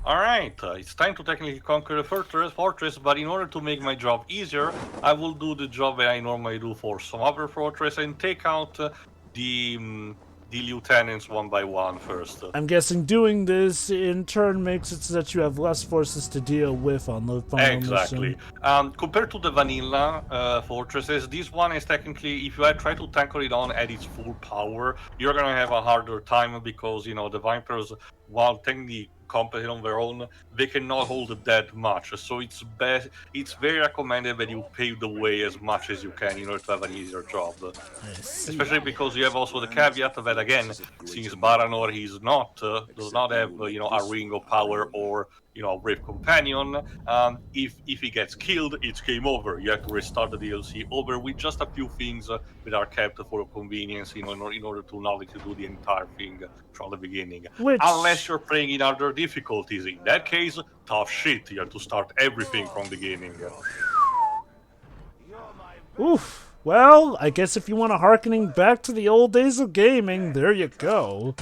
Alright, it's time to technically conquer the fortress, but in order to make my job easier, I will do the job that I normally do for some other fortress and take out the, the lieutenants one by one first. I'm guessing doing this in turn makes it so that you have less forces to deal with on the final Exactly. mission. Compared to the vanilla fortresses, this one is technically, if you try to tackle it on at its full power, you're gonna have a harder time because the Vipers, while technically competent on their own, they cannot hold that much. So it's best. It's very recommended that you pave the way as much as you can in order to have an easier job. I see. Especially because you have also the caveat that again, since Baranor he's not does not have a ring of power or a brave companion. If he gets killed, it's game over. You have to restart the DLC over with just a few things that are kept for convenience, in order to not let you do the entire thing from the beginning. Unless Which, you're playing in harder difficulties. In that case, tough shit. You have to start everything from the beginning. oof. Well, I guess if you want a harkening back to the old days of gaming, there you go.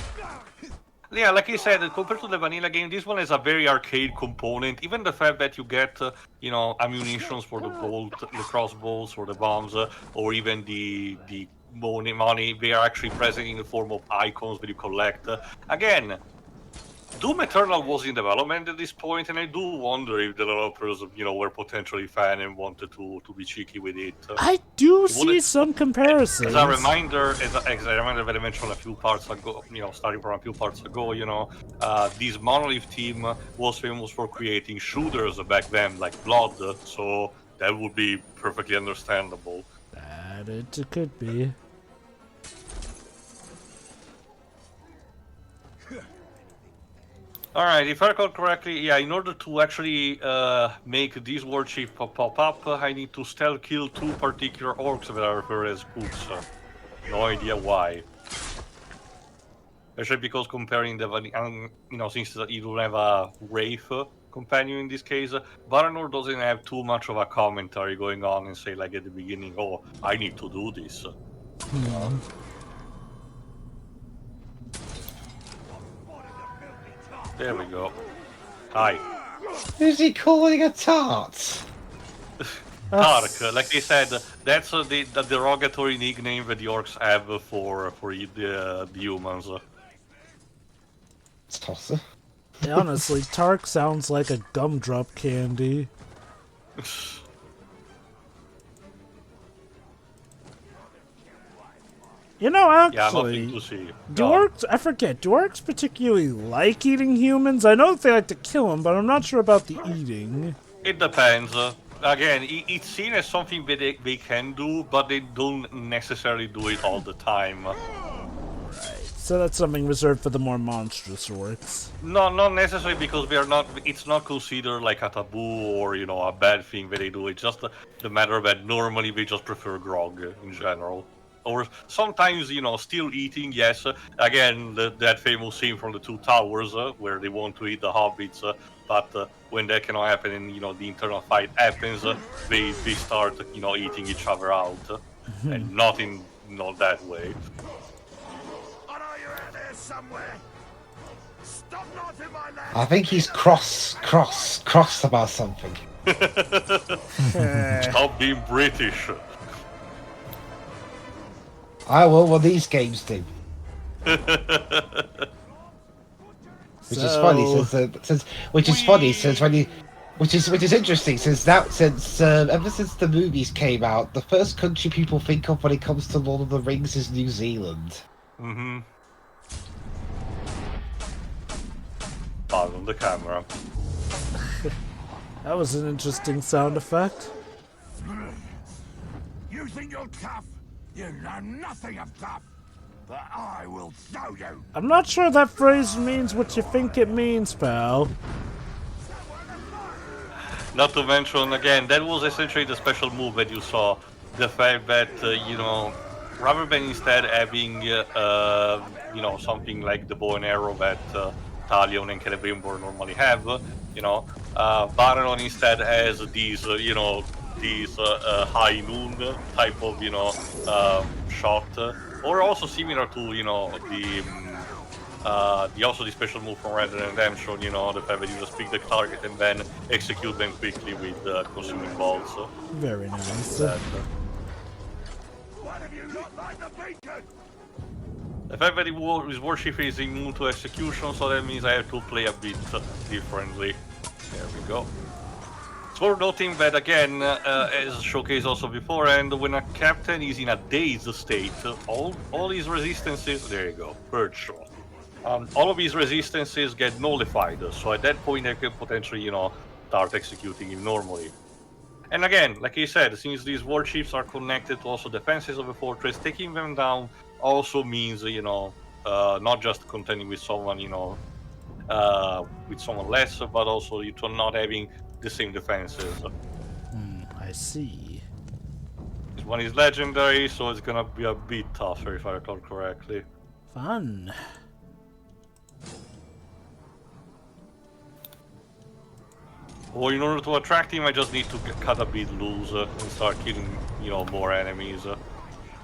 Yeah, like I said, compared to the vanilla game, this one has a very arcade component. Even the fact that you get, ammunitions for the bolt, the crossbows, or the bombs, or even the money, they are actually present in the form of icons that you collect. Again, Doom Eternal was in development at this point, and I do wonder if the developers, were potentially fan and wanted to be cheeky with it. I do It see wouldn't- some As a comparisons. reminder, that I mentioned a few parts ago, starting from a few parts ago, this Monolith team was famous for creating shooters back then, like Blood, so that would be perfectly understandable. That it could be. Alright, if I recall correctly, yeah, in order to actually make this warchief pop up, I need to stealth kill two particular orcs that are referred as cooks. No idea why. Especially because comparing since you don't have a Wraith companion in this case, Baranor doesn't have too much of a commentary going on and say, like at the beginning, oh, I need to do this. There we go. Hi. Who's he calling a tart? Tark, like I said, that's the derogatory nickname that the orcs have for the humans. Tosser. Yeah, honestly, Tark sounds like a gumdrop candy. You know, Yeah, actually, nothing to see. do orcs, I forget, do orcs particularly like eating humans? I know that they like to kill them, but I'm not sure about the eating. It depends. Again, it's seen as something that they can do, but they don't necessarily do it all the time. So that's something reserved for the more monstrous orcs. No, not necessarily because they are not. It's not considered like a taboo or a bad thing that they do. It's just the matter that normally they just prefer grog in general. Or sometimes, still eating. Yes, again, that famous scene from the Two Towers where they want to eat the hobbits, but when that cannot happen and the internal fight happens, they start eating each other out, and not in not that way. I think he's cross about something. Stop being British. I will what these games do. Which is funny since which is funny since when you which is interesting since ever since the movies came out, the first country people think of when it comes to Lord of the Rings is New Zealand. Mm-hmm. On the camera. That was an interesting sound effect. You think you're tough? You know nothing of tough. But I will show you. I'm not sure that phrase means what you think it means, pal. Not to mention, again, that was essentially the special move that you saw. The fact that, rather than instead having, something like the bow and arrow that Talion and Celebrimbor normally have, Baranor instead has these, these high noon type of, shot, or also similar to, Also the special move from Red Dead Redemption, you know, the fact that you just pick the target and then execute them quickly with consuming bolts. Very nice. What have you not like the beacon? The fact that his warship is immune to execution, so that means I have to play a bit differently. There we go. It's worth noting that again, as showcased also before, and when a captain is in a dazed state, all his resistances, there you go, purge shot. All of his resistances get nullified, so at that point I can potentially, you know, start executing him normally. And again, like I said, since these warchiefs are connected to also defenses of the fortress, taking them down also means, you know, not just contending with someone, you know, with someone less, but also you to not having the same defenses. I see. This one is legendary, so it's gonna be a bit tougher if I recall correctly. Fun. Well, in order to attract him, I just need to cut a bit loose and start killing, you know, more enemies.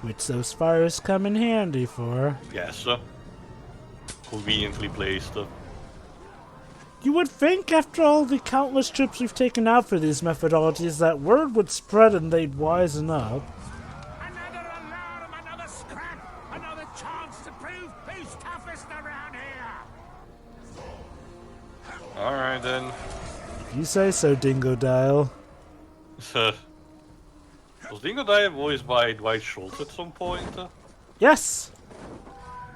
Which those fires come in handy for. Yes. Conveniently placed. You would think after all the countless trips we've taken out for these methodologies that word would spread and they'd wisen up. Another alarm, another scrap, another chance to prove who's toughest around here. Alright then. You say so, Dingo Dial. Was Dingo Dive voiced by Dwight Schultz at some point? Yes!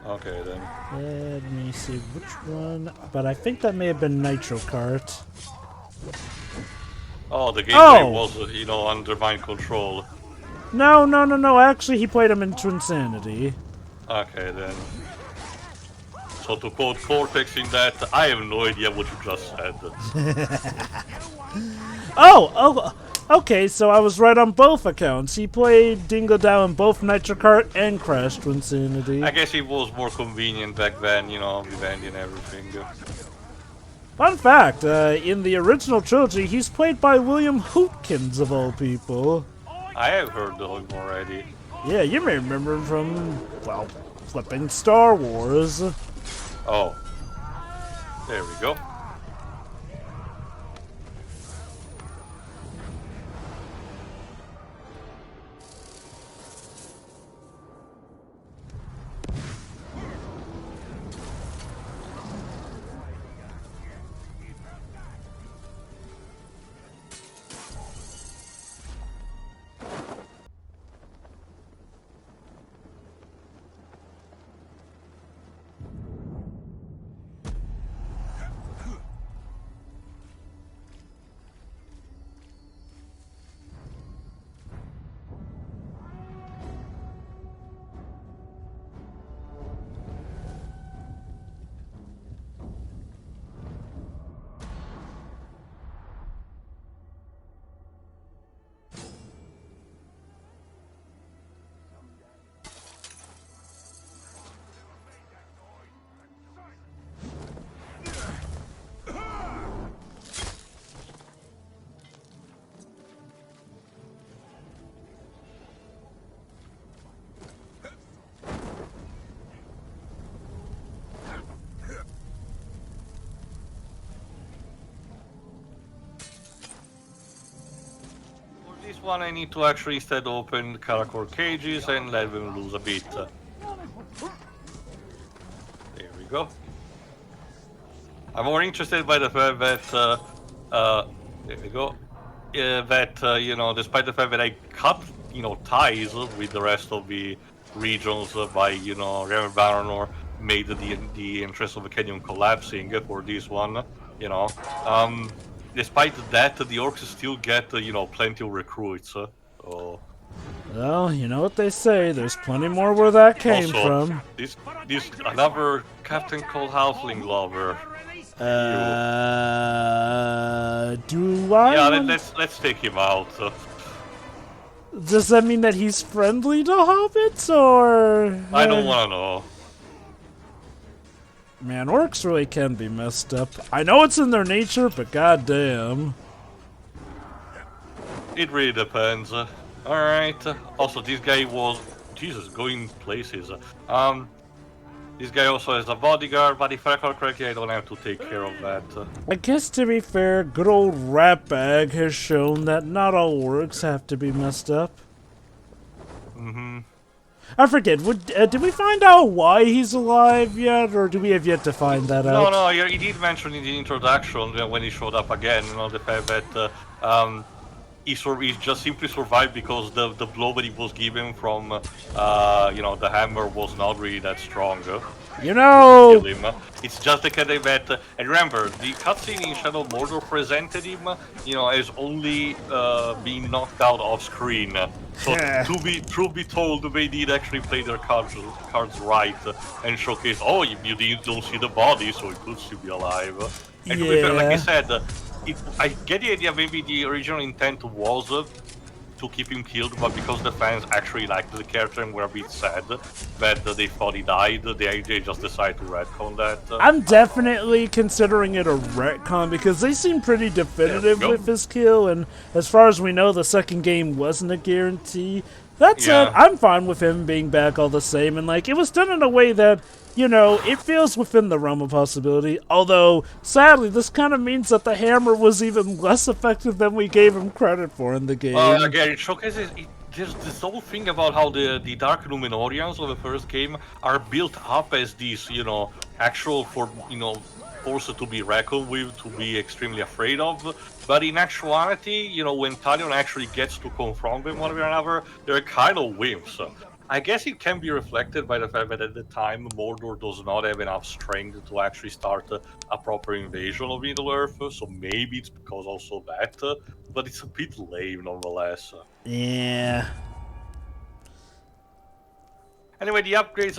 Okay then. Let me see which one. But I think that may have been Nitro Kart. Oh, the gameplay Oh! was, you know, under mind control. No. Actually, he played him into Insanity. Okay then. So to quote Cortex in that, I have no idea what you just said. Oh, okay, so I was right on both accounts. He played Dingo Dow in both Nitro Kart and Crash to Insanity. I guess it was more convenient back then, you know, Vivendi and everything. Fun fact, in the original trilogy, he's played by William Hootkins, of all people. I have heard of him already. Yeah, you may remember him from, well, flipping Star Wars. Oh. There we go. This one I need to actually instead open Karakor cages and let them loose a bit. There we go. I'm more interested by the fact that, there we go, you know, despite the fact that I cut, you know, ties with the rest of the regions by, you know, Regiment Baranor made the entrance of the canyon collapsing for this one, you know. Despite that, the orcs still get, you know, plenty of recruits. So. Well, you know what they say, there's plenty more where that came Also, from. This another captain called Halfling Lover. Do I? Yeah, let's take him out. Does that mean that he's friendly to hobbits, or? I don't want to know. Man, orcs really can be messed up. I know it's in their nature, but goddamn. It really depends. Alright. Also, this guy was... Jesus, going places. This guy also has a bodyguard, but if I recall correctly, I don't have to take care of that. I guess to be fair, good old Ratbag has shown that not all orcs have to be messed up. Mm-hmm. I forget, did we find out why he's alive yet, or do we have yet to find that out? No, he did mention in the introduction when he showed up again, the fact that he just simply survived because the blow that he was given from, the hammer was not really that strong. You know, Kill him. It's just the kind of that, and remember, the cutscene in Shadow of Mordor presented him, as only being knocked out off screen. So truth be told, they did actually play their cards right and showcase. Oh, you don't see the body, so he could still be alive. And to be fair, like I said, I get the idea. Maybe the original intent was to keep him killed, but because the fans actually liked the character and were a bit sad that they thought he died, they just decided to retcon that. I'm definitely considering it a retcon because they seem pretty definitive with his kill, and as far as we know, the second game wasn't a guarantee. That said, I'm fine with him being back all the same, and it was done in a way that, it feels within the realm of possibility, although, sadly, this kind of means that the hammer was even less effective than we gave him credit for in the game. Again, it showcases, there's this whole thing about how the Dark Numenorians of the first game are built up as these, actual forces to be reckoned with, to be extremely afraid of, but in actuality, when Talion actually gets to confront them one way or another, they're kind of wimps. I guess it can be reflected by the fact that at the time Mordor does not have enough strength to actually start a proper invasion of Middle-earth, so maybe it's because also that, but it's a bit lame nonetheless. Yeah. Anyway, the upgrades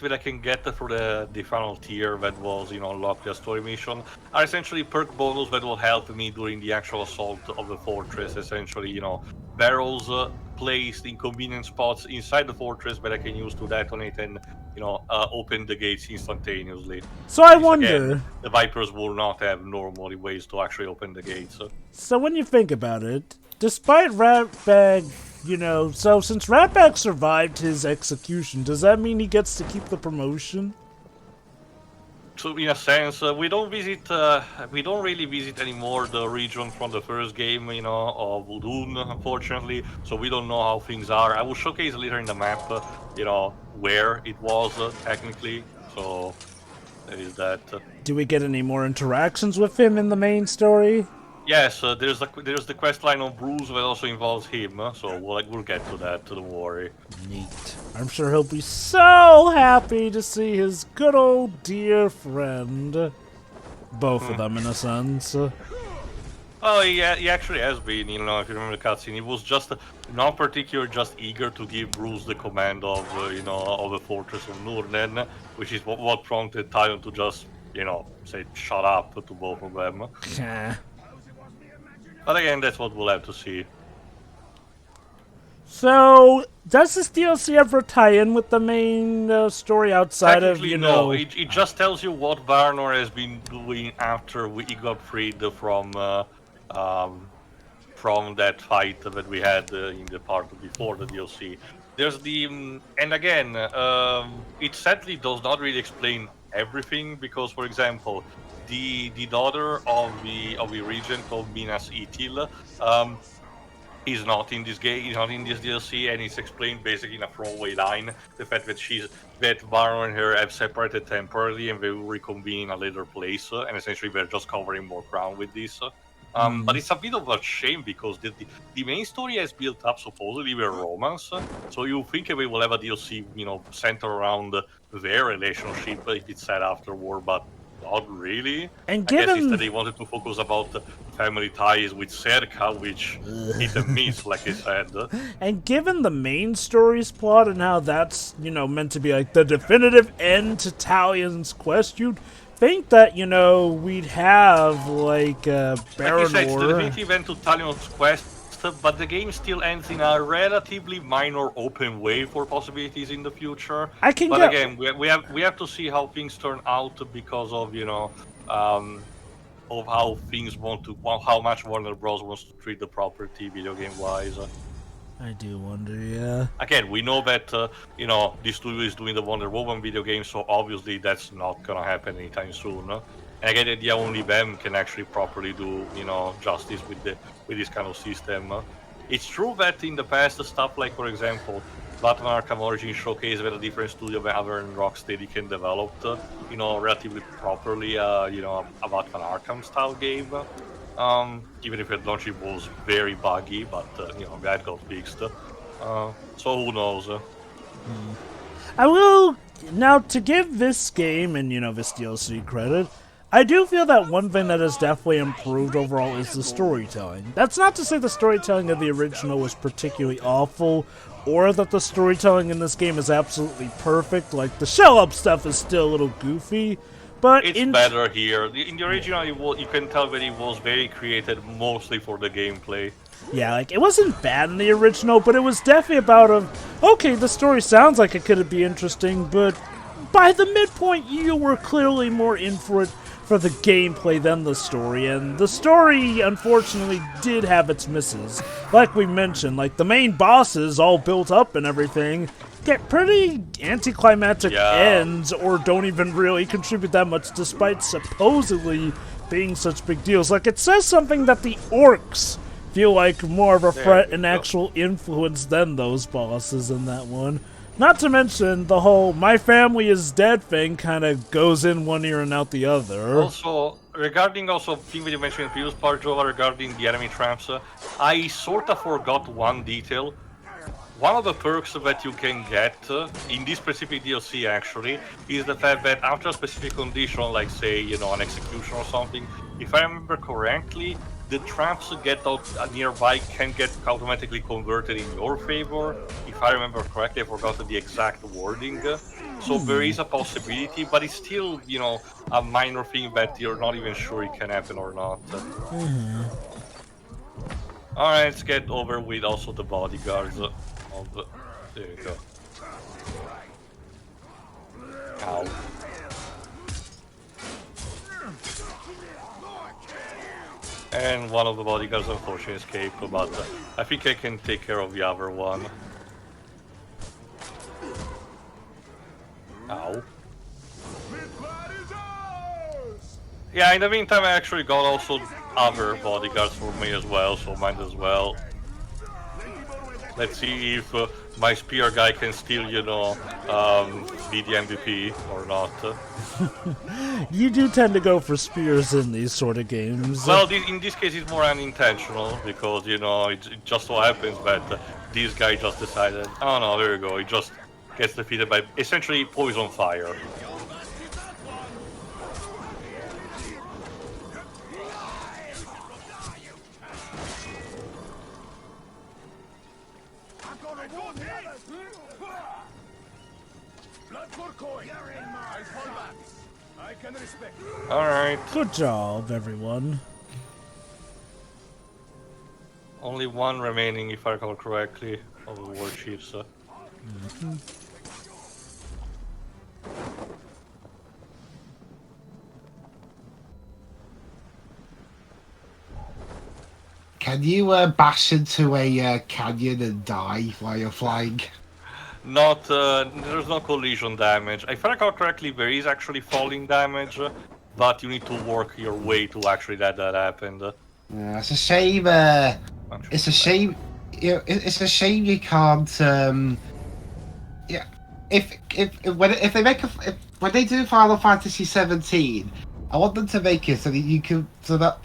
that I can get for the final tier that was, unlocked via story mission are essentially perk bonus that will help me during the actual assault of the fortress. Essentially, barrels placed in convenient spots inside the fortress that I can use to detonate and, open the gates instantaneously. So I wonder... Again, the Vipers will not have normally ways to actually open the gates. So when you think about it, despite Ratbag... so since Ratbag survived his execution, does that mean he gets to keep the promotion? So in a sense, we don't really visit anymore the region from the first game, of Uldoon, unfortunately. So we don't know how things are. I will showcase later in the map, where it was technically. So there is that. Do we get any more interactions with him in the main story? Yes, there's the quest line on Bruce that also involves him, so we'll get to that, don't worry. Neat. I'm sure he'll be so happy to see his good old dear friend. Both of them, in a sense. Oh, yeah, he actually has been, if you remember the cutscene, he was just, not particularly just eager to give Bruce the command of, of the Fortress of Noone, which is what prompted Talion to just, say shut up to both of them. But again, that's what we'll have to see. So, does this DLC ever tie in with the main story outside of, no, it just tells you what Baranor has been doing after he got freed from that fight that we had in the part before the DLC. There's and again, it sadly does not really explain everything, because, for example, the daughter of the regent of Minas Ithil is not in this game, is not in this DLC, and it's explained basically in a throwaway line. The fact that Baranor and her have separated temporarily and they will reconvene in a later place, and essentially they're just covering more ground with this. But it's a bit of a shame because the main story has built up supposedly their romance, so you think they will have a DLC, centered around their relationship if it's set afterward, but not really. And I guess instead they wanted to focus about family ties with Serka, which hit and miss, like I said. And given the main story's plot and how that's, meant to be like the definitive end to Talion's quest, you'd think that, we'd have like Baranor. Like you said, it's the definitive end to Talion's quest, but the game still ends in a relatively minor open way for possibilities in the future. Again, we have to see how things turn out because of of how things how much Warner Bros wants to treat the property video game wise. I do wonder, yeah. Again, we know that, this studio is doing the Wonder Woman video game, so obviously that's not gonna happen anytime soon. And again, the idea only them can actually properly do, justice with this kind of system. It's true that in the past, stuff like, for example, Batman Arkham Origins showcase that a different studio other than Rocksteady can develop, relatively properly, a Batman Arkham style game. Even if it launch it was very buggy, but that got fixed. So who knows? I will now to give this game and this DLC credit. I do feel that one thing that has definitely improved overall is the storytelling. That's not to say the storytelling of the original was particularly awful, or that the storytelling in this game is absolutely perfect. Like, the shell-up stuff is still a little goofy, but it's better here. In the original, you can tell that it was very created mostly for the gameplay. Yeah, like, it wasn't bad in the original, but it was definitely about okay, the story sounds like it could be interesting, but by the midpoint, you were clearly more in for it for the gameplay than the story, and the story, unfortunately, did have its misses. Like we mentioned, like, the main bosses, all built up and everything, get pretty anticlimactic ends, or don't even really contribute that much, despite supposedly being such big deals. Like, it says something that the orcs feel like more of a threat and actual influence than those bosses in that one. Not to mention, the whole "my family is dead" thing kind of goes in one ear and out the other. Also, regarding thing that you mentioned in the previous part, Joe, regarding the enemy traps, I sort of forgot one detail. One of the perks that you can get in this specific DLC, actually, is the fact that after a specific condition, like, say, an execution or something, if I remember correctly, the traps get out nearby can get automatically converted in your favor. If I remember correctly, I forgot the exact wording. So there is a possibility, but it's still, a minor thing that you're not even sure it can happen or not. Alright, let's get over with also the bodyguards. There you go. Ow. And one of the bodyguards unfortunately escaped, but I think I can take care of the other one. Ow. Yeah, in the meantime I actually got also other bodyguards for me as well, so might as well. Let's see if my spear guy can still, be the MVP or not. You do tend to go for spears in these sort of games. Well, in this case it's more unintentional, because, it just so happens that this guy just decided, oh no, there you go, he just gets defeated by essentially poison fire. Alright. Good job, everyone. Only one remaining, if I recall correctly, of the warchiefs. Can you bash into a canyon and die while you're flying? Not, there's no collision damage. If I recall correctly, there is actually falling damage, but you need to work your way to actually let that happen. Yeah, it's a shame. It's a shame. It's a shame you can't. Yeah, if they make when they do Final Fantasy 17, I want them to make it so that you can that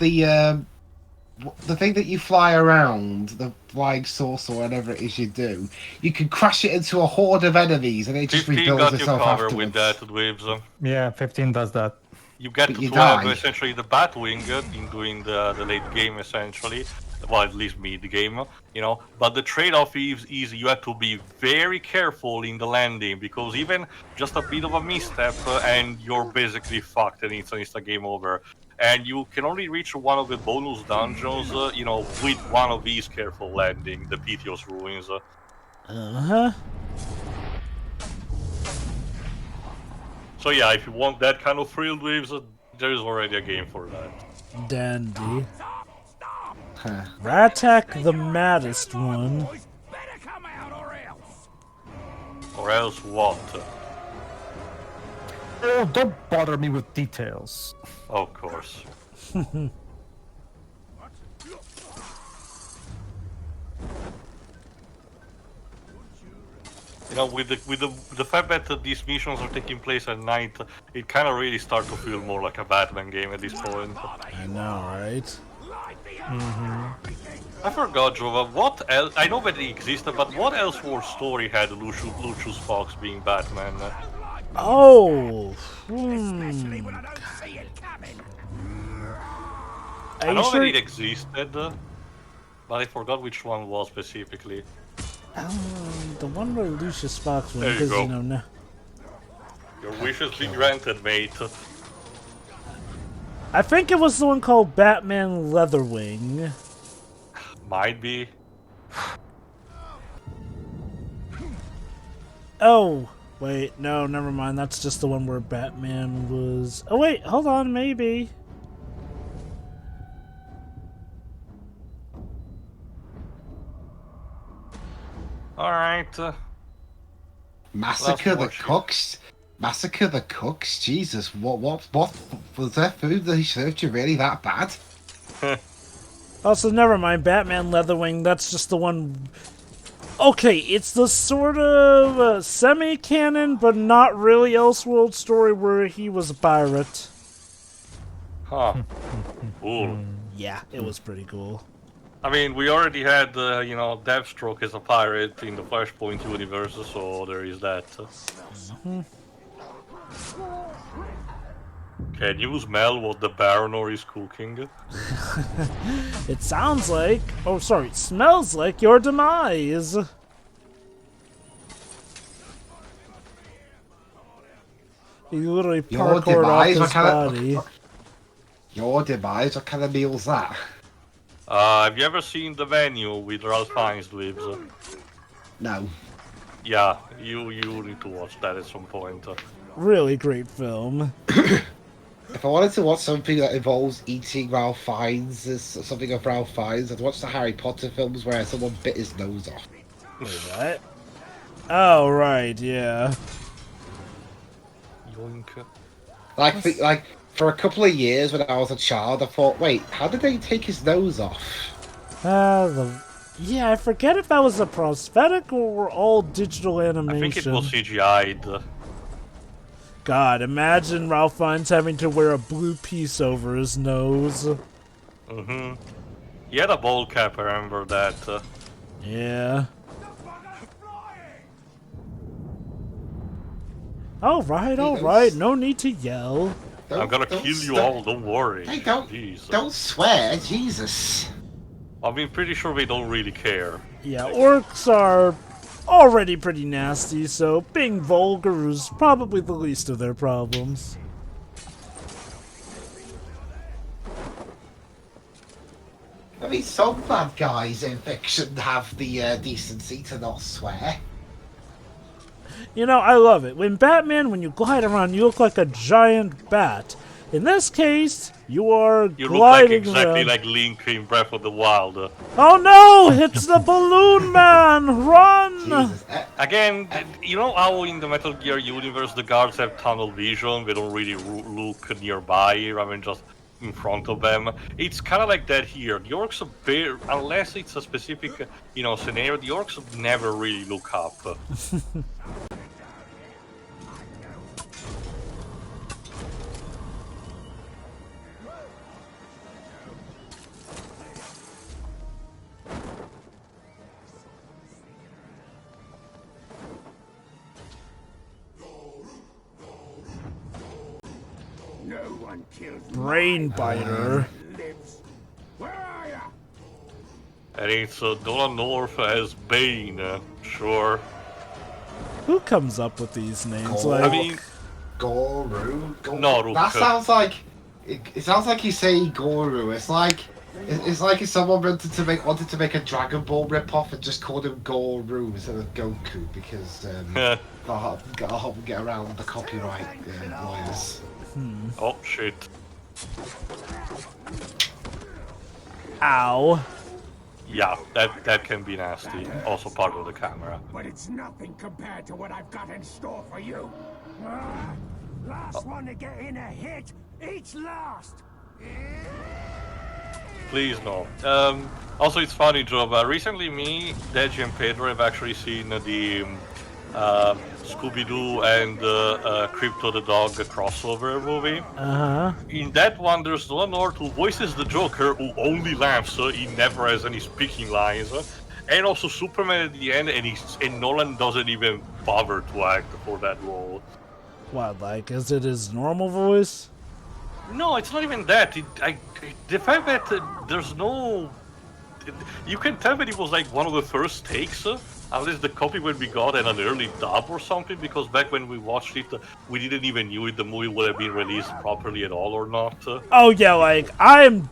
the thing that you fly around, the flying saucer or whatever it is you do, you can crash it into a horde of enemies and it just rebuilds itself afterwards. With that, Dweebs. Yeah, 15 does that. You get to have essentially the Batwing in doing the late game, essentially. Well, at least mid game, But the trade-off is you have to be very careful in the landing, because even just a bit of a misstep and you're basically fucked and it's a game over. And you can only reach one of the bonus dungeons, with one of these careful landing, the Pythios Ruins. So yeah, if you want that kind of thrill waves, there is already a game for that. Dandy. Ratak the maddest one. Or else what? Oh, don't bother me with details. Of course. You know, with the fact that these missions are taking place at night, it kind of really starts to feel more like a Batman game at this point. I know, right? I forgot, Jova, what else? I know that it existed, but what else for story had Lucius Fox being Batman? Oh! Especially when I don't see it coming. I know that it existed, but I forgot which one was specifically. The one where Lucius Fox went, There you because go. you know now. Your wish has been granted, mate. I think it was the one called Batman Leatherwing. Might be. Oh, wait, no, never mind. That's just the one where Batman was. Oh wait, hold on, maybe. Alright. Massacre the watch it. cooks. Massacre the cooks. Jesus, what was their food they served you really that bad? Also, never mind. Batman Leatherwing. That's just the one. Okay, it's the sort of semi-canon, but not really Elseworld story where he was a pirate. Huh. Cool. Yeah, it was pretty cool. I mean, we already had, you know, Deathstroke as a pirate in the Flashpoint universe, so there is that. Can you smell what the Baranor is cooking? It sounds like. Oh, sorry. It smells like your demise. He literally Your parkoured off demise? his What kind body. of your demise? What kind of meal's that? Have you ever seen the venue with Ralph Fiennes lives? No. Yeah, you need to watch that at some point. Really great film. If I wanted to watch something that involves eating Ralph Fiennes, something of Ralph Fiennes, I'd watch the Harry Potter films where someone bit his nose off. Wait, what? Oh, right, yeah. Yoink. Like for a couple of years when I was a child, I thought, wait, how did they take his nose off? Yeah, I forget if that was a prosthetic or were all digital animation. I think it was CGI'd. God, imagine Ralph Fiennes having to wear a blue piece over his nose. Mm-hmm. He had a ball cap, I remember that. Yeah. Alright, no need to yell. I'm gonna kill you all, don't worry. Hey, don't Jeez. swear, Jesus. I mean, pretty sure they don't really care. Yeah, orcs are already pretty nasty, so being vulgar is probably the least of their problems. I mean, some bad guys in fiction have the decency to not swear. You know, I love it. When you glide around, you look like a giant bat. In this case, you are You look like gliding exactly around. like Link in Breath of the Wild. Oh no! It's the Balloon Man! Run! Jesus. Again, you know how in the Metal Gear universe the guards have tunnel vision? They don't really look nearby, rather than just in front of them. It's kind of like that here. The orcs, unless it's a specific, you know, scenario, the orcs never really look up. No one kills Brain biter. lives. Where are ya? And it's Dolan North as Bane, sure. Who comes up with these names? Go. Like, I mean, Goru? Noru. That sounds like... It sounds like you say Goru. It's like if someone wanted to make a Dragon Ball rip-off and just called him Goru instead of Goku, because gotta get around the copyright lawyers. Oh shit. ow. yeah, that can be nasty. Also part of the camera. But it's nothing compared to what I've got in store for you. Last one to get in a hit, eats last. Please no. Also, it's funny, Joe. Recently, me, Deji, and Pedro have actually seen the Scooby-Doo and Crypto the Dog crossover movie. In that one, there's Baranor who voices the Joker, who only laughs. He never has any speaking lines. And also Superman at the end, and Nolan doesn't even bother to act for that role. What, like, is it his normal voice? No, it's not even that. The fact that there's no... You can tell that it was like one of the first takes, unless the copy when we got an early dub or something, because back when we watched it, we didn't even knew if the movie would have been released properly at all or not. Oh yeah, like, I'm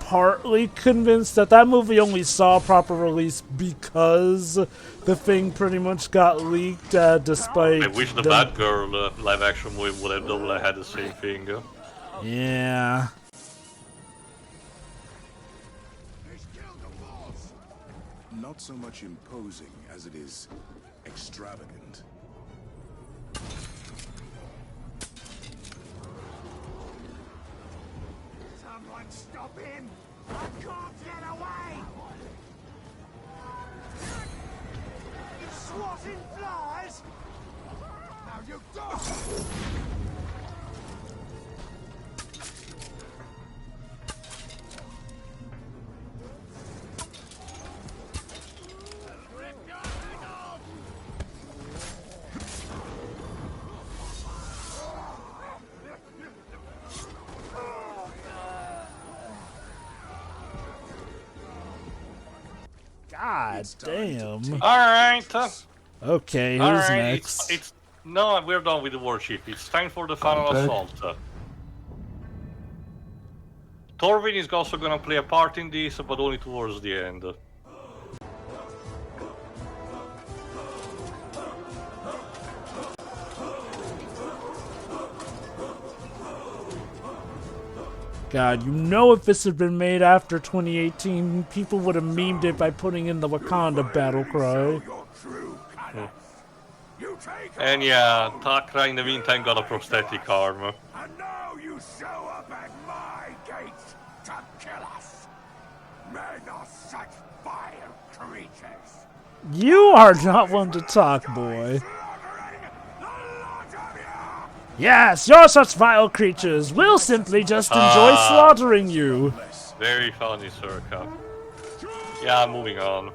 partly convinced that that movie only saw proper release because the thing pretty much got leaked, despite... I wish the Batgirl live-action movie would have had the same thing. Yeah. Not so much imposing as it is extravagant. Someone stop him! I can't get away! You swatting flies! Now you die! God damn. Alright. Okay, who's next? No, we're done with the warship. It's time for the final assault. Torvin is also gonna play a part in this, but only towards the end. God, you know if this had been made after 2018, people would have memed it by putting in the Wakanda battle cry. And yeah, Takra in the meantime got a prosthetic arm. And now you show up at my gates to kill us. Men are such vile creatures. You are not one to talk, boy. Yes, you're such vile creatures. We'll simply just enjoy slaughtering you. Very funny, Serka. Yeah, moving on.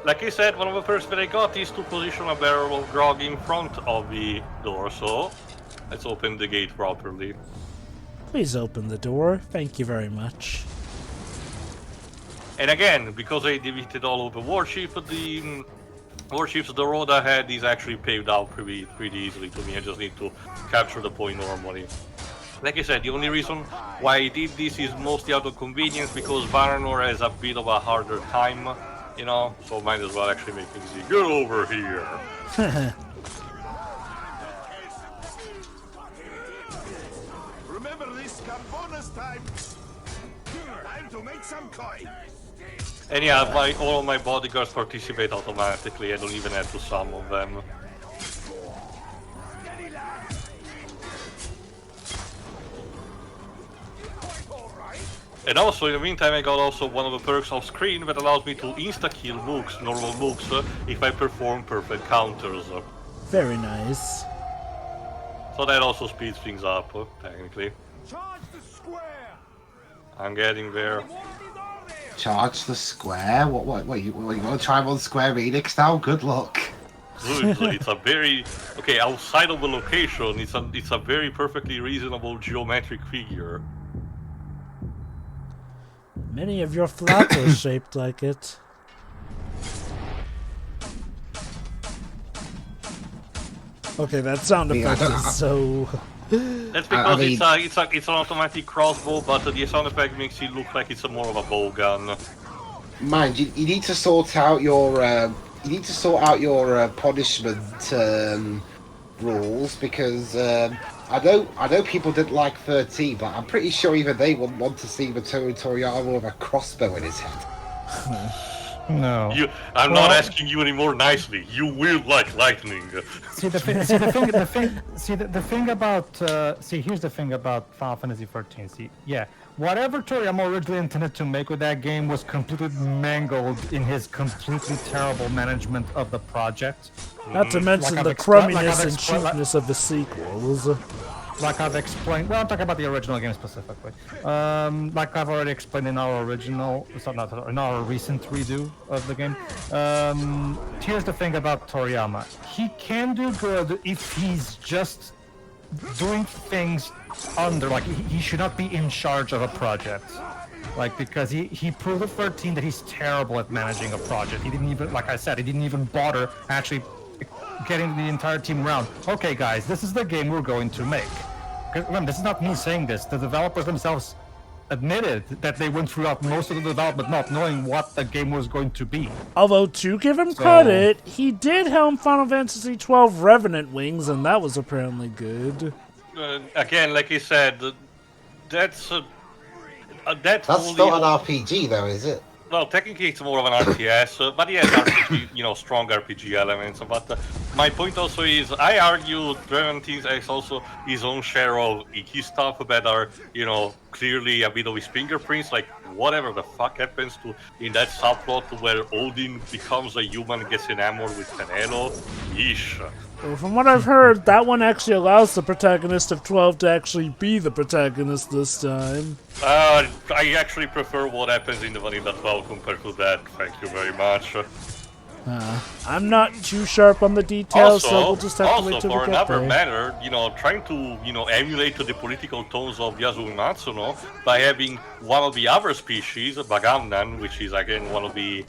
Like I said, one of the first that I got is to position a barrel of grog in front of the door, so let's open the gate properly. Please open the door. Thank you very much. And again, because I defeated all of the warships, the road ahead is actually paved out pretty easily to me. I just need to capture the point normally. Like I said, the only reason why I did this is mostly out of convenience, because Baranor has a bit of a harder time, you know, so might as well actually make things easy. Get over here! Remember this, bonus time! Time to make some coin! And yeah, all of my bodyguards participate automatically. I don't even have to summon them. And also, in the meantime, I got also one of the perks off screen that allows me to insta-kill mooks, normal mooks, if I perform perfect counters. Very nice. So that also speeds things up, technically. Charge the square! I'm getting there. Charge the square? What you want to try one Square Enix now? Good luck. It's a very... Okay, outside of the location, it's a very perfectly reasonable geometric figure. Many of your flats are shaped like it. Okay, that sound effect is so... That's because it's an automatic crossbow, but the sound effect makes it look like it's more of a bow gun. Mind you need to sort out your punishment rules, because I know people didn't like 13, but I'm pretty sure even they wouldn't want to see Matoru Toriyama with a crossbow in his head. No. I'm not asking you any more nicely. You will like lightning. See the thing about here's the thing about Final Fantasy 14. Whatever Toriyama originally intended to make with that game was completely mangled in his completely terrible management of the project. Not to mention the crumminess and cheapness of the sequels. Like I've explained, well, I'm talking about the original game specifically. Like I've already explained in our in our recent redo of the game. Here's the thing about Toriyama. He can do good if he's just doing things under, like he should not be in charge of a project. Like, because he proved at 13 that he's terrible at managing a project. He didn't even, like I said, he didn't even bother actually getting the entire team around. Okay, guys, this is the game we're going to make. Remember, this is not me saying this. The developers themselves admitted that they went throughout most of the development not knowing what the game was going to be. Although, to give him credit, he did helm Final Fantasy XII Revenant Wings, and that was apparently good. Again, like I said, that's not an RPG, though, is it? Well, technically it's more of an RTS, but yeah, RPG, strong RPG elements. But my point also is, I argue Revenant has also his own share of icky stuff that are, clearly a bit of his fingerprints, like whatever the fuck happens to in that subplot where Odin becomes a human and gets enamored with Penelo. Yeesh. Well, from what I've heard, that one actually allows the protagonist of 12 to actually be the protagonist this time. I actually prefer what happens in the Vanilla 12 compared to that. Thank you very much. I'm not too sharp on the details, so we'll just have to wait till we get there. Also, for another matter, trying to, emulate the political tones of Yasumi Matsuno by having one of the other species, Bagandan, which is again one of the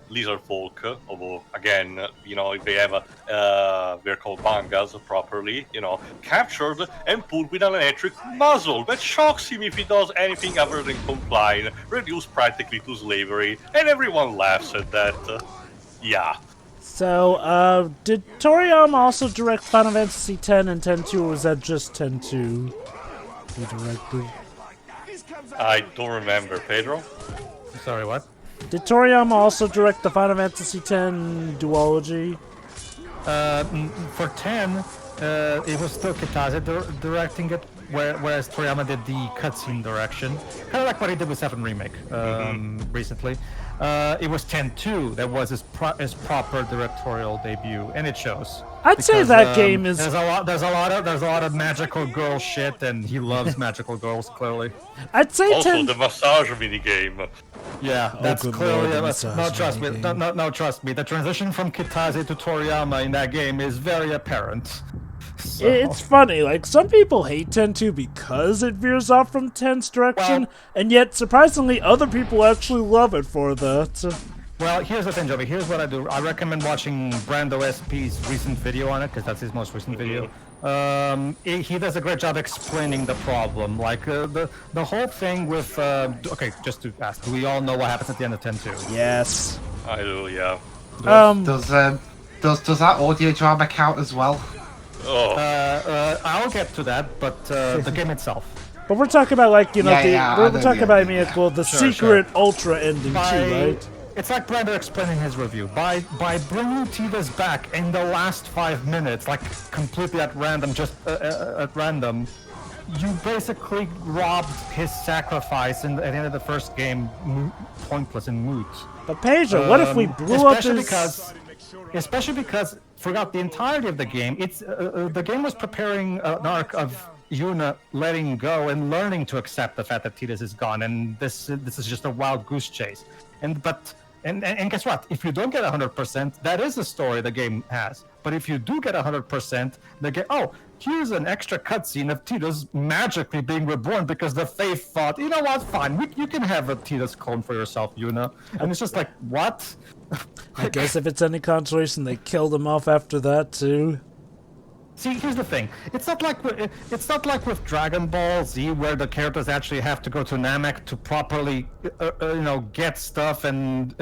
lizard folk, although again, if they have they're called bangas properly, captured and pulled with an electric muzzle. That shocks him if he does anything other than comply, reduced practically to slavery, and everyone laughs at that. Yeah. So, did Toriyama also direct Final Fantasy X and X-2, or was that just X-2 he directed? I don't remember. Pedro? Sorry, what? Did Toriyama also direct the Final Fantasy X duology? For 10, it was still Kitase directing it, whereas Toriyama did the cutscene direction. Kind of like what he did with 7 Remake recently. It was 10-2 that was his proper directorial debut, and it shows. I'd say that game is. There's a lot of magical girl shit, and he loves magical girls clearly. I'd say also the massage minigame. Yeah, that's clearly no. Trust me, no, trust me. The transition from Kitase to Toriyama in that game is very apparent. So. It's funny, like, some people hate 10-2 because it veers off from 10's direction, and yet, surprisingly, other people actually love it for that. Well, here's the thing, Joey. Here's what I do. I recommend watching Brando SP's recent video on it, because that's his most recent video. He does a great job explaining the problem. Like, the whole thing with... okay, just to ask, do we all know what happens at the end of 10-2? Yes. I do, yeah. Does that audio drama count as well? Oh. I'll get to that, but the game itself. But we're talking about, like, we're talking about, the secret ultra ending too, right? It's like Brando explaining his review. By bringing Tidus back in the last 5 minutes, like completely at random, you basically robbed his sacrifice at the end of the first game pointless and moot. But Pedro, what if we blew up his... Especially because throughout the entirety of the game, the game was preparing an arc of Yuna letting go and learning to accept the fact that Tidus is gone, and this is just a wild goose chase. And guess what? If you don't get 100%, that is the story the game has. But if you do get 100%, they get, here's an extra cutscene of Tidus magically being reborn because the Faith thought, you know what, fine, you can have a Tidus clone for yourself, Yuna. And it's just like, what? I guess if it's any consolation, they killed him off after that too. See, here's the thing. It's not like with Dragon Ball Z, where the characters actually have to go to Namek to properly, get stuff and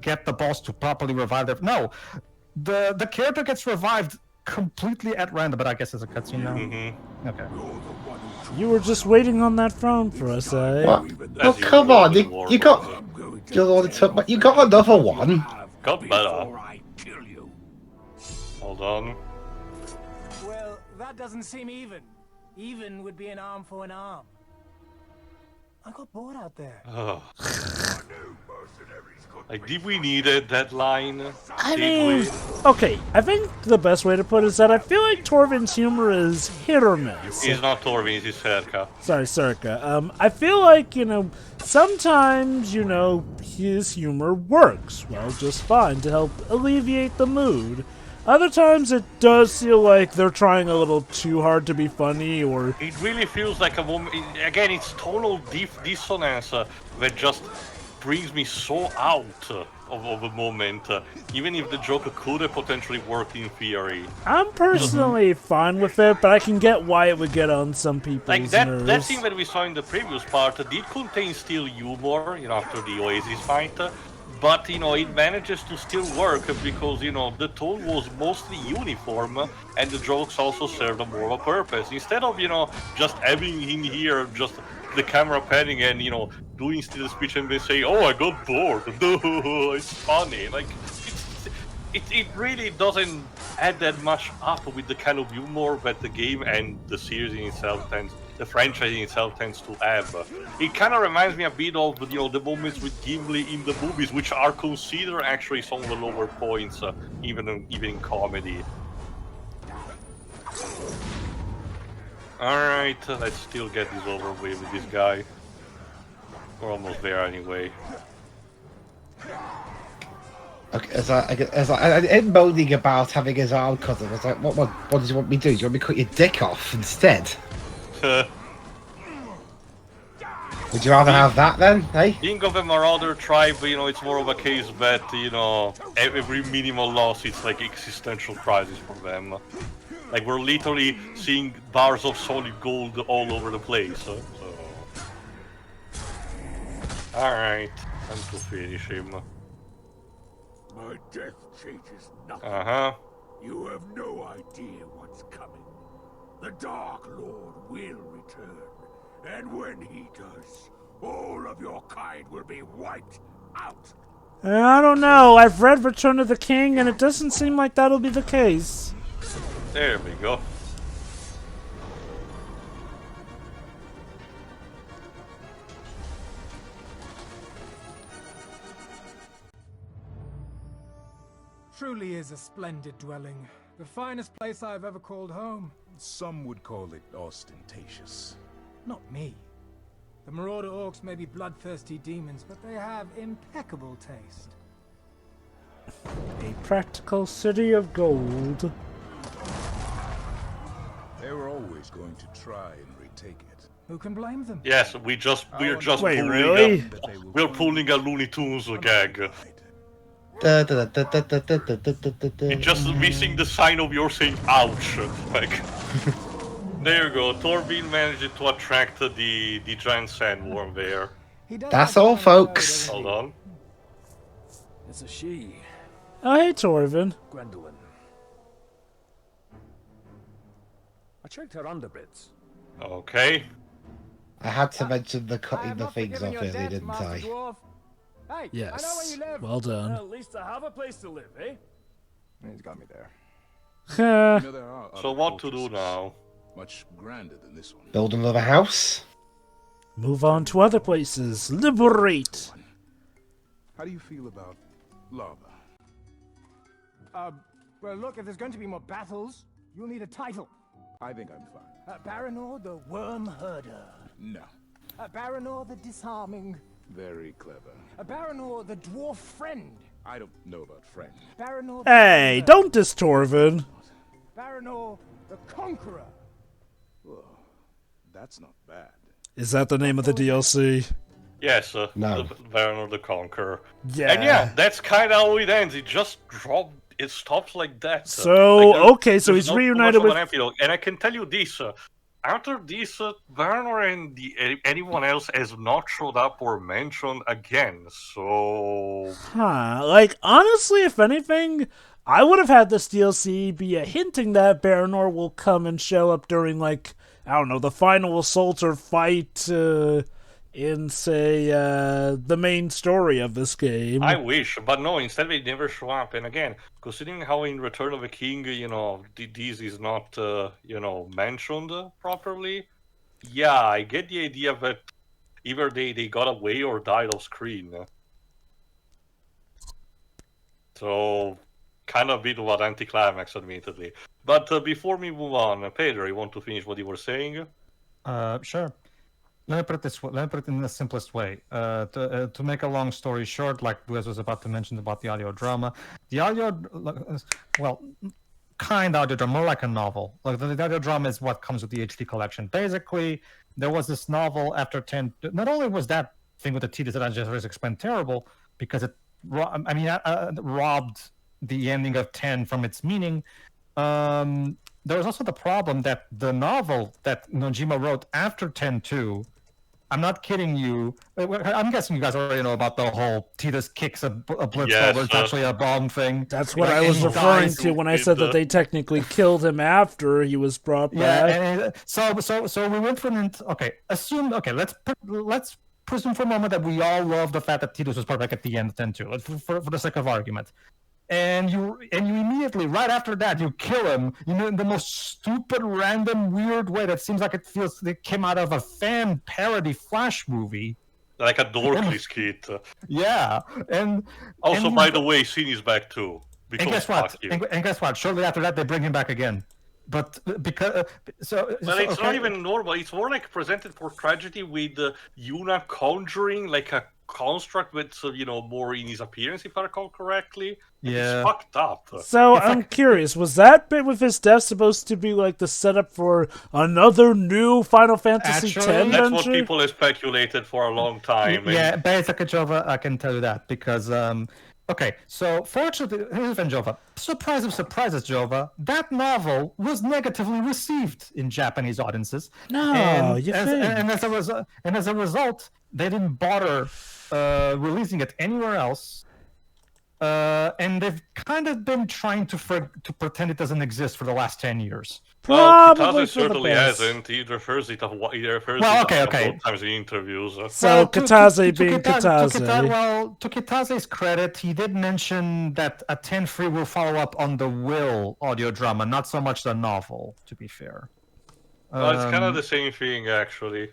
get the boss to properly revive them. No, the character gets revived completely at random, but I guess it's a cutscene now. Mm-hmm. Okay. You were just waiting on that throne for us, eh? What? Oh, come on! You got you got another one. Got better. Hold on. Well, that doesn't seem even. Even would be an arm for an arm. I got bored out there. Like, did we need it, that line? I mean, okay, I think the best way to put it is that I feel like Torvin's humor is hit or miss. He's not Torvin, he's Serka. Sorry, Serka. I feel like, sometimes, his humor works, well, just fine to help alleviate the mood. Other times it does feel like they're trying a little too hard to be funny, or... It really feels like a moment... Again, it's tonal dissonance that just brings me so out of a moment, even if the joke could have potentially worked in theory. I'm personally fine with it, but I can get why it would get on some people's nerves. That thing that we saw in the previous part did contain still humor, after the Oasis fight, but, it manages to still work because, the tone was mostly uniform and the jokes also served a more of a purpose. Instead of, just having in here just the camera panning and, doing still speech and they say, oh, I got bored. It's funny. Like, it really doesn't add that much up with the kind of humor that the game and the series in itself the franchise in itself tends to have. It kind of reminds me a bit of, the moments with Gimli in the movies, which are considered actually some of the lower points, even in comedy. Alright, let's still get this over with this guy. We're almost there anyway. Okay, as I ended moaning about having his arm cut, I was like, what does you want me to do? Do you want me to cut your dick off instead? Would you rather have that then, hey? Being of a marauder tribe, it's more of a case that, every minimal loss, it's like existential crisis for them. Like, we're literally seeing bars of solid gold all over the place, so... Alright, time to finish him. My death changes nothing. Uh-huh. You have no idea what's coming. The Dark Lord will return. And when he does, all of your kind will be wiped out. I don't know. I've read Return of the King, and it doesn't seem like that'll be the case. There we go. Truly is a splendid dwelling. The finest place I've ever called home. Some would call it ostentatious. Not me. The Marauder Orcs may be bloodthirsty demons, but they have impeccable taste. A practical city of gold. They were always going to try and retake it. Who can blame them? Yes, we're just Wait, pulling really? we're pulling a Looney Tunes gag. It's just missing the sign of your saying ouch. Like, there you go. Torvin managed to attract the giant sandworm there. That's all, folks. Hold on. It's a she. Oh, hey, Torvin. Gwendolyn. I checked her underbits. Okay. I had to mention the cutting the things off earlier, didn't I? Hey, Yes. I know where you live. Well done. Well, at least I have a place to live, eh? He's got me there. Huh. There are So other what to do fortresses, now? much grander than this one. Build another house? Move on to other places. Liberate. How do you feel about lava? Well, look, if there's going to be more battles, you'll need a title. I think I'm fine. Baranor the Worm Herder. No. Baranor the Disarming. Very clever. Baranor the Dwarf Friend. I don't know about friend. Baranor. Hey, don't diss Torvin. Baranor the Conqueror. Whoa, that's not bad. Is that the name of the DLC? Yes, No. the Baranor the Conqueror. Yeah. And yeah, that's kind of how it ends. It just it stops like that. So, Like, okay, so there's he's not too reunited much of with... an epilogue. And I can tell you this, after this, Baranor and anyone else has not showed up or mentioned again, so... Huh, like, honestly, if anything, I would have had this DLC be a hinting that Baranor will come and show up during, like, I don't know, the final assault or fight in, say, the main story of this game. I wish, but no, instead they never show up. And again, considering how in Return of the King, this is not, mentioned properly, yeah, I get the idea that either they got away or died off screen. So, kind of a bit of an anticlimax, admittedly. But before we move on, Pedro, you want to finish what you were saying? Sure. Let me put it this way. Let me put it in the simplest way. To make a long story short, like Wes was about to mention about the audio drama, kind audio drama, more like a novel. Like the audio drama is what comes with the HD collection. Basically, there was this novel after 10. Not only was that thing with the Tidus that I just explained terrible because it, robbed the ending of 10 from its meaning. There was also the problem that the novel that Nojima wrote after 10-2, I'm not kidding you. I'm guessing you guys already know about the whole Tidus kicks a blitz over. It's actually a bomb thing. That's what I was referring to when I said that they technically killed him after he was brought back. And so we went from let's presume for a moment that we all love the fact that Tidus was brought back at the end of 10-2, for the sake of argument. And you immediately, right after that, you kill him, in the most stupid, random, weird way that seems like it came out of a fan parody Flash movie. Like a dorky skit. Yeah, and... Also, by the way, Sin is back too. And guess what? And guess what? Shortly after that, they bring him back again. But because... it's not even normal. It's more like presented for tragedy with Yuna conjuring like a construct with more in his appearance, if I recall correctly. Yeah, it's fucked up. So I'm curious, was that bit with his death supposed to be like the setup for another new Final Fantasy X that's venture? what people have speculated for a long time. Yeah, basically, Jova, I can tell you that because okay, so fortunately, here's the thing, Jova. Surprise of surprises, Jova. That novel was negatively received in Japanese audiences. No, and as a result, they didn't bother releasing it anywhere else. And they've kind of been trying to pretend it doesn't exist for the last 10 years. Probably Kitase certainly hasn't. He refers it okay. times in interviews. So Kitase being Kitase. To Kitase's credit, he did mention that a 10-3 will follow up on the Will audio drama, not so much the novel, to be fair. Well, it's kind of the same thing, actually.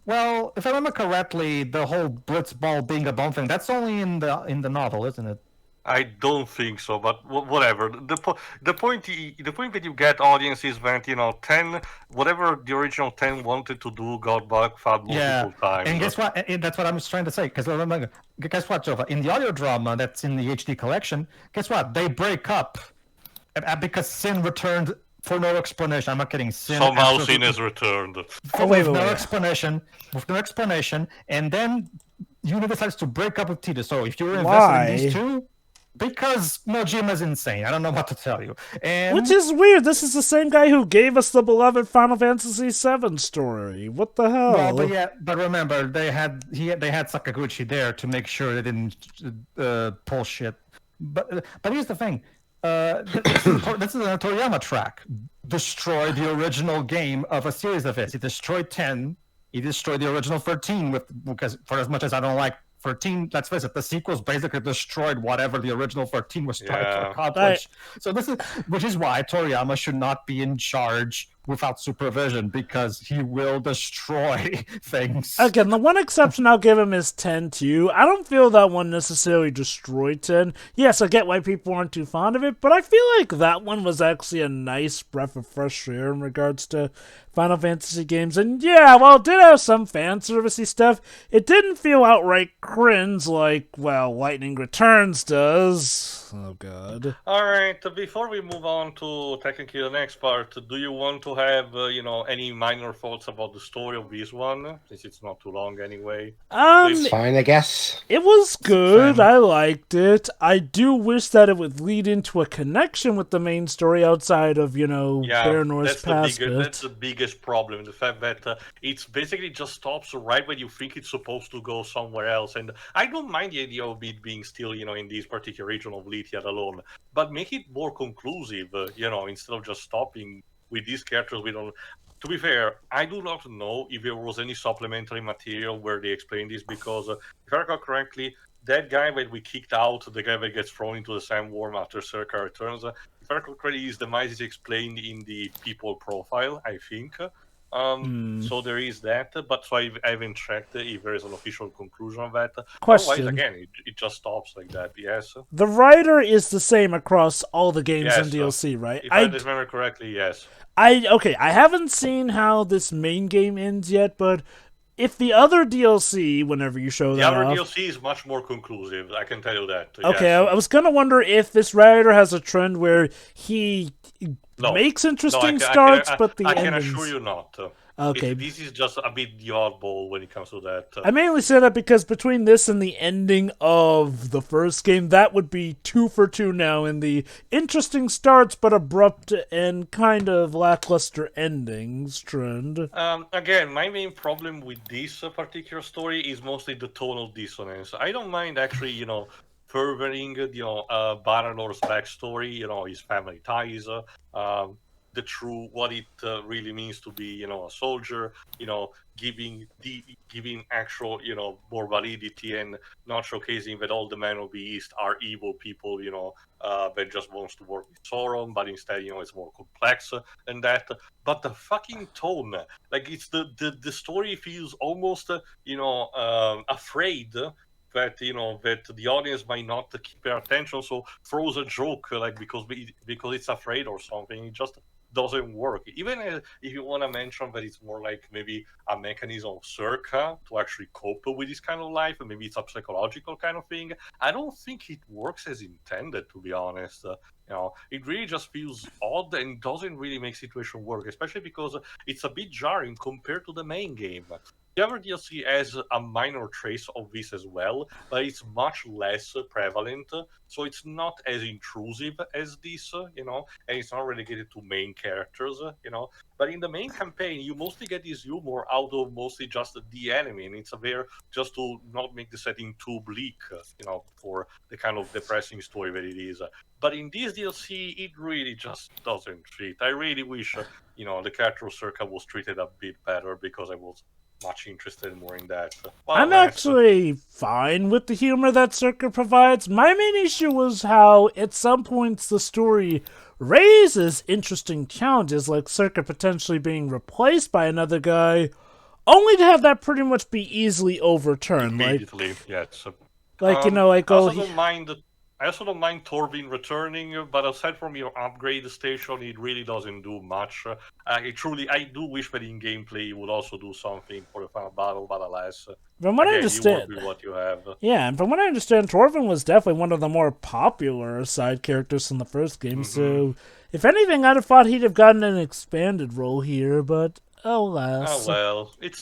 Well, if I remember correctly, the whole Blitzball being a bomb thing, that's only in the novel, isn't it? I don't think so, but whatever. The point that you get audiences that 10, whatever the original 10 wanted to do, got backfired multiple times. And guess what? That's what I'm trying to say. Because remember, guess what, Jova? In the audio drama that's in the HD collection, guess what? They break up because Sin returned for no explanation. I'm not kidding. Somehow Sin has returned. With no explanation, and then Yuna decides to break up with Tidus. So if you were invested in these two. Because Nojima's insane. I don't know what to tell you. Which is weird. This is the same guy who gave us the beloved Final Fantasy VII story. What the hell? Well, but remember, they had Sakaguchi there to make sure they didn't pull shit. But here's the thing. This is a Toriyama track. Destroy the original game of a series of his. He destroyed 10. He destroyed the original 13 because for as much as I don't like 13, let's face it, the sequels basically destroyed whatever the original 13 was trying to accomplish. So which is why Toriyama should not be in charge without supervision, because he will destroy things. Again, the one exception I'll give him is 10-2. I don't feel that one necessarily destroyed 10. Yes, I get why people aren't too fond of it, but I feel like that one was actually a nice breath of fresh air in regards to Final Fantasy games. And yeah, while it did have some fan servicey stuff, it didn't feel outright cringe like, well, Lightning Returns does. Oh god. Alright, before we move on to technically the next part, do you want to have, any minor thoughts about the story of this one? Since it's not too long anyway. It's fine, I guess. It was good. I liked it. I do wish that it would lead into a connection with the main story outside of, Baranor's past bit. That's the biggest problem. The fact that it's basically just stops right when you think it's supposed to go somewhere else. And I don't mind the idea of it being still, in this particular region of Lithiad. Lithiad alone, but make it more conclusive, instead of just stopping with these characters we don't. To be fair, I do not know if there was any supplementary material where they explained this, because if I recall correctly, that guy that we kicked out, the guy that gets thrown into the sandworm after Serka returns, if I recall correctly, his demise is explained in the people profile, I think. So there is that, but so I haven't checked if there is an official conclusion of that. Question. Otherwise, again, it just stops like that. Yes. The writer is the same across all the games and DLC, right? If I remember correctly, yes. I haven't seen how this main game ends yet, but if the other DLC, whenever you show that the other off, DLC is much more conclusive, I can tell you that. Okay, yes. I was gonna wonder if this writer has a trend where he makes interesting starts, but the endings... I can assure you not. Okay. This is just a bit the oddball when it comes to that. I mainly say that because between this and the ending of the first game, that would be 2 for 2 now in the interesting starts but abrupt and kind of lackluster endings trend. Again, my main problem with this particular story is mostly the tonal dissonance. I don't mind actually, furthering, Baranor's backstory, his family ties, the true what it really means to be a soldier, giving actual more validity, and not showcasing that all the men of the East are evil people that just wants to work with Sauron, but instead it's more complex than that. But the fucking tone, like, it's the story feels almost afraid that that the audience might not keep their attention, so throws a joke like because it's afraid or something. It just doesn't work. Even if you want to mention that it's more like maybe a mechanism of Serka to actually cope with this kind of life, and maybe it's a psychological kind of thing, I don't think it works as intended, to be honest. It really just feels odd and doesn't really make situation work, especially because it's a bit jarring compared to the main game. The other DLC has a minor trace of this as well, but it's much less prevalent, so it's not as intrusive as this, and it's not relegated to main characters, But in the main campaign, you mostly get this humor out of mostly just the enemy, and it's there just to not make the setting too bleak, for the kind of depressing story that it is. But in this DLC, it really just doesn't fit. I really wish, the character of Serka was treated a bit better, because I was much interested more in that. I'm actually fine with the humor that Serka provides. My main issue was how, at some points, the story raises interesting challenges, like Serka potentially being replaced by another guy, only to have that pretty much be easily overturned. Immediately, yes. I also don't mind Torvin returning, but aside from your upgrade station, it really doesn't do much. I do wish that in gameplay it would also do something for the final battle, but alas. From what I understand, you work with what you have. Yeah, and from what I understand, Torvin was definitely one of the more popular side characters from the first game, so if anything, I'd have thought he'd have gotten an expanded role here, but alas. Oh well, it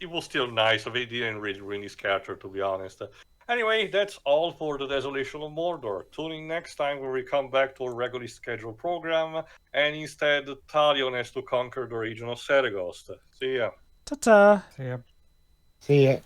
was still nice, so they didn't really ruin his character, to be honest. Anyway, that's all for the Desolation of Mordor. Tune in next time where we come back to our regularly scheduled program, and instead Talion has to conquer the region of Sergost. See ya. Ta-ta. See ya. See ya.